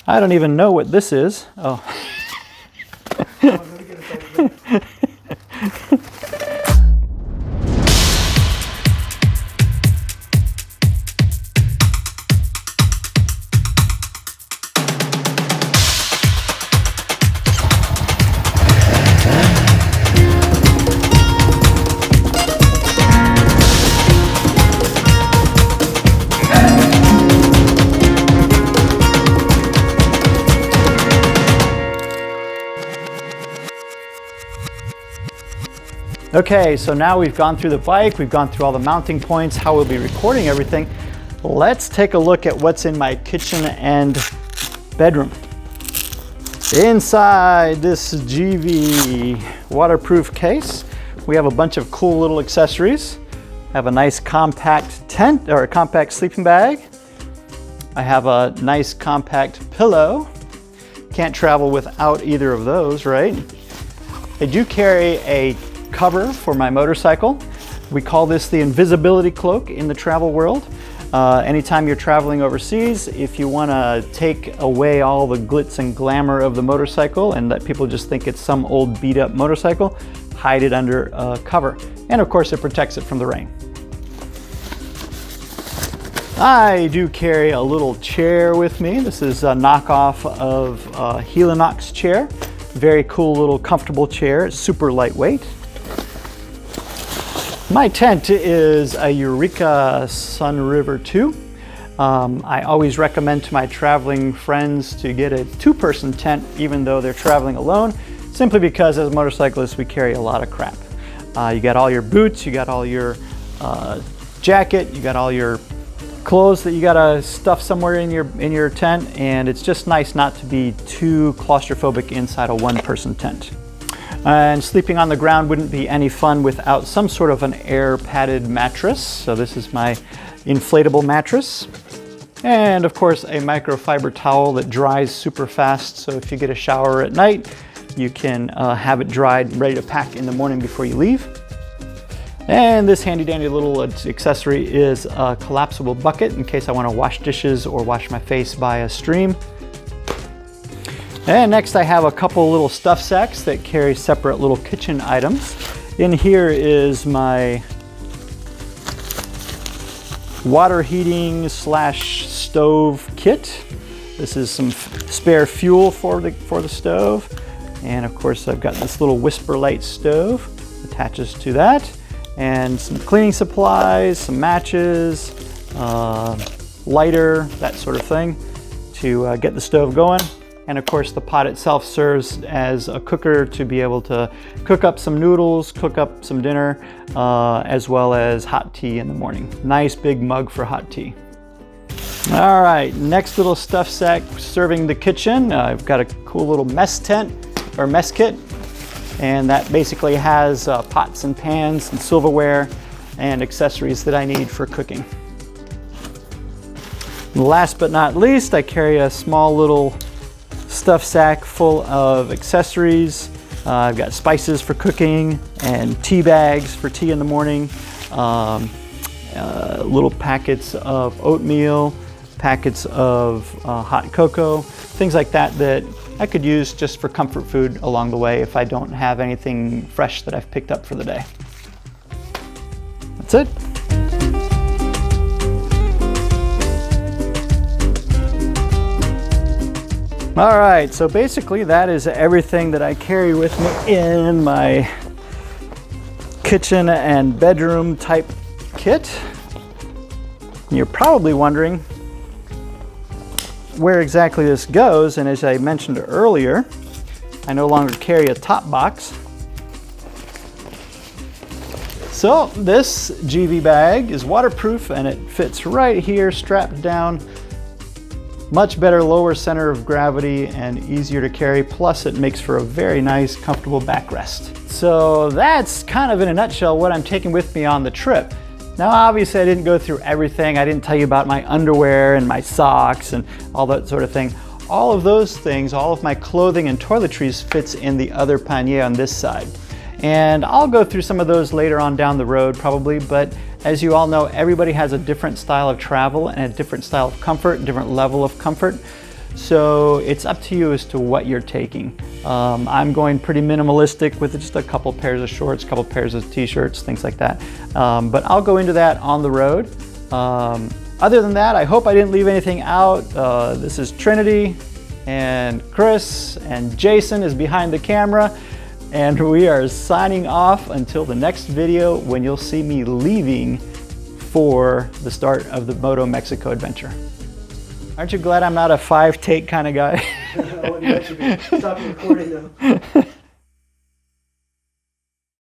I don't even know what this is. Oh. Okay, so now we've gone through the bike, we've gone through all the mounting points, how we'll be recording everything. Let's take a look at what's in my kitchen and bedroom. Inside this GV waterproof case, we have a bunch of cool little accessories. I have a nice compact tent, or a compact sleeping bag. I have a nice compact pillow. Can't travel without either of those, right? I do carry a cover for my motorcycle. We call this the invisibility cloak in the travel world. Anytime you're traveling overseas, if you want to take away all the glitz and glamour of the motorcycle and let people just think it's some old beat up motorcycle, hide it under a cover. And of course it protects it from the rain. I do carry a little chair with me. This is a knockoff of a Helinox chair. Very cool little comfortable chair. It's super lightweight. My tent is a Eureka Sun River 2. I always recommend to my traveling friends to get a 2-person tent even though they're traveling alone, simply because as motorcyclists we carry a lot of crap. You got all your boots, you got all your jacket, you got all your clothes that you gotta stuff somewhere in your tent, and it's just nice not to be too claustrophobic inside a 1-person tent. And sleeping on the ground wouldn't be any fun without some sort of an air padded mattress. So this is my inflatable mattress. And of course a microfiber towel that dries super fast. So if you get a shower at night, you can have it dried and ready to pack in the morning before you leave. And this handy dandy little accessory is a collapsible bucket in case I want to wash dishes or wash my face by a stream. And next I have a couple little stuff sacks that carry separate little kitchen items. In here is my water heating / stove kit. This is some spare fuel for the stove. And of course I've got this little Whisper Light stove attaches to that. And some cleaning supplies, some matches, lighter, that sort of thing to get the stove going. And of course the pot itself serves as a cooker to be able to cook up some noodles, cook up some dinner, as well as hot tea in the morning. Nice big mug for hot tea. All right, next little stuff sack serving the kitchen. I've got a cool little mess tent or mess kit. And that basically has pots and pans and silverware and accessories that I need for cooking. Last but not least, I carry a small little stuff sack full of accessories. I've got spices for cooking and tea bags for tea in the morning, little packets of oatmeal, packets of hot cocoa, things like that that I could use just for comfort food along the way if I don't have anything fresh that I've picked up for the day. That's it. All right, so basically that is everything that I carry with me in my kitchen and bedroom type kit. You're probably wondering where exactly this goes, and as I mentioned earlier, I no longer carry a top box. So this GV bag is waterproof and it fits right here, strapped down. Much better lower center of gravity and easier to carry, plus it makes for a very nice, comfortable backrest. So that's kind of in a nutshell what I'm taking with me on the trip. Now obviously I didn't go through everything. I didn't tell you about my underwear and my socks and all that sort of thing. All of those things, all of my clothing and toiletries fits in the other panier on this side. And I'll go through some of those later on down the road probably, but as you all know, everybody has a different style of travel and a different style of comfort, a different level of comfort. So it's up to you as to what you're taking. I'm going pretty minimalistic with just a couple pairs of shorts, a couple pairs of t-shirts, things like that. But I'll go into that on the road. Other than that, I hope I didn't leave anything out. This is Trinity, and Chris and Jason is behind the camera. And we are signing off until the next video when you'll see me leaving for the start of the Moto Mexico adventure. Aren't you glad I'm not a 5-take kind of guy? I wouldn't let you stop recording though.